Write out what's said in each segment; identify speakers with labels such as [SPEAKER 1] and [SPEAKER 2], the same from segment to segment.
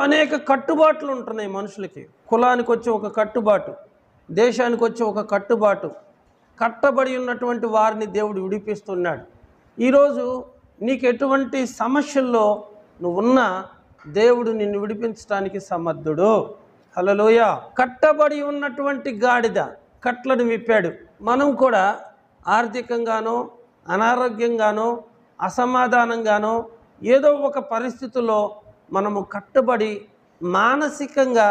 [SPEAKER 1] అనేక కట్టుబాట్లు ఉంటున్నాయి మనుషులకి. కులానికి వచ్చి ఒక కట్టుబాటు, దేశానికి వచ్చి ఒక కట్టుబాటు, కట్టబడి ఉన్నటువంటి వారిని దేవుడు విడిపిస్తున్నాడు. ఈరోజు నీకు ఎటువంటి సమస్యల్లో నువ్వున్నా దేవుడు నిన్ను విడిపించడానికి సమర్థుడు. హల్లెలూయా. కట్టబడి ఉన్నటువంటి గాడిద కట్లను విప్పాడు. మనం కూడా ఆర్థికంగానో అనారోగ్యంగానో అసమాధానంగానో ఏదో ఒక పరిస్థితుల్లో మనము కట్టబడి మానసికంగా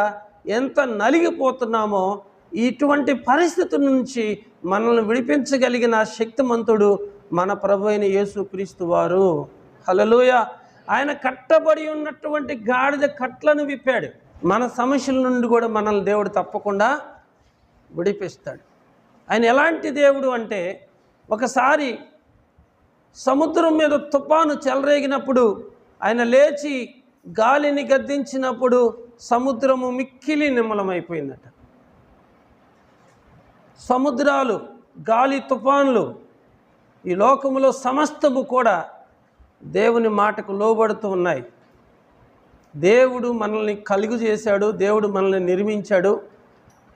[SPEAKER 1] ఎంత నలిగిపోతున్నామో ఇటువంటి పరిస్థితుల నుంచి మనల్ని విడిపించగలిగిన శక్తిమంతుడు మన ప్రభు అయిన యేసుక్రీస్తు వారు. హల్లెలూయా. ఆయన కట్టబడి ఉన్నటువంటి గాడిద కట్లను విప్పాడు. మన సమస్యల నుండి కూడా మనల్ని దేవుడు తప్పకుండా విడిపిస్తాడు. ఆయన ఎలాంటి దేవుడు అంటే, ఒకసారి సముద్రం మీద తుఫాను చెలరేగినప్పుడు ఆయన లేచి గాలిని గద్దించినప్పుడు సముద్రము మిక్కిలి నిమ్మలమైపోయిందట. సముద్రాలు, గాలి, తుఫాన్లు, ఈ లోకములో సమస్తము కూడా దేవుని మాటకు లోబడుతూ ఉన్నాయి. దేవుడు మనల్ని కలుగు చేశాడు, దేవుడు మనల్ని నిర్మించాడు.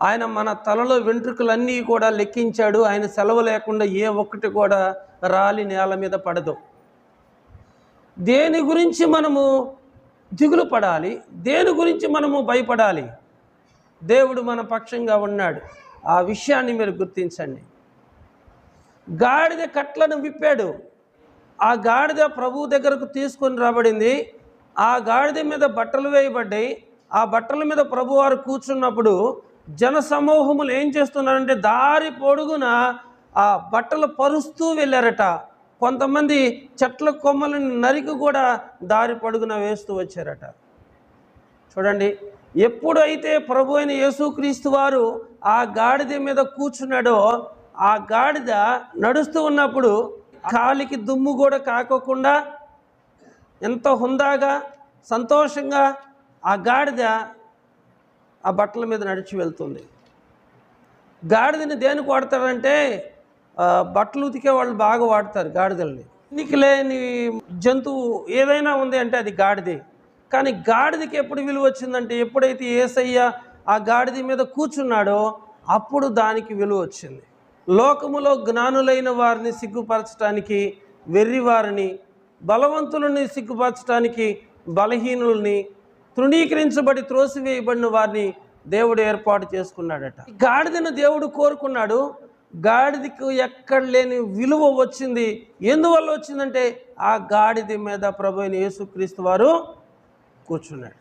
[SPEAKER 1] ఆయన మన తలలో వెంట్రుకలన్నీ కూడా లెక్కించాడు. ఆయన సెలవు లేకుండా ఏ ఒక్కటి కూడా రాలి నేల మీద పడదు. దేని గురించి మనము దిగులు పడాలి, దేని గురించి మనము భయపడాలి? దేవుడు మన పక్షంగా ఉన్నాడు. ఆ విషయాన్ని మీరు గుర్తించండి. గాడిద కట్లను విప్పాడు. ఆ గాడిద ప్రభువు దగ్గరకు తీసుకొని రాబడింది. ఆ గాడిద మీద బట్టలు వేయబడ్డాయి. ఆ బట్టల మీద ప్రభువారు కూర్చున్నప్పుడు జన సమూహములు ఏం చేస్తున్నారంటే దారి పొడుగున ఆ బట్టలు పరుస్తూ వెళ్ళారట. కొంతమంది చెట్ల కొమ్మలను నరికి కూడా దారి పొడుగున వేస్తూ వచ్చారట. చూడండి, ఎప్పుడైతే ప్రభు అయిన యేసుక్రీస్తు వారు ఆ గాడిద మీద కూర్చున్నాడో, ఆ గాడిద నడుస్తూ ఉన్నప్పుడు కాలికి దుమ్ము కూడా కాకోకుండా ఎంతో హుందాగా సంతోషంగా ఆ గాడిద ఆ బట్టల మీద నడిచి వెళ్తుంది. గాడిదని దేనికి వాడతారంటే, బట్టలు ఉతికే వాళ్ళు బాగా వాడతారు గాడిదల్ని. నీకు లేని జంతువు ఏదైనా ఉంది అంటే అది గాడిదే. కానీ గాడిదకి ఎప్పుడు విలువ వచ్చిందంటే, ఎప్పుడైతే యేసయ్య ఆ గాడిద మీద కూర్చున్నాడో అప్పుడు దానికి విలువ వచ్చింది. లోకములో జ్ఞానులైన వారిని సిగ్గుపరచడానికి వెర్రివారిని, బలవంతులని సిగ్గుపరచడానికి బలహీనుల్ని, తృణీకరించబడి త్రోసివేయబడిన వారిని దేవుడు ఏర్పాటు చేసుకున్నాడట. గాడిదను దేవుడు కోరుకున్నాడు. గాడిదకు ఎక్కడ లేని విలువ వచ్చింది. ఎందువల్ల వచ్చిందంటే, ఆ గాడిద మీద ప్రభు అయిన యేసుక్రీస్తు వారు కూర్చున్నాడు.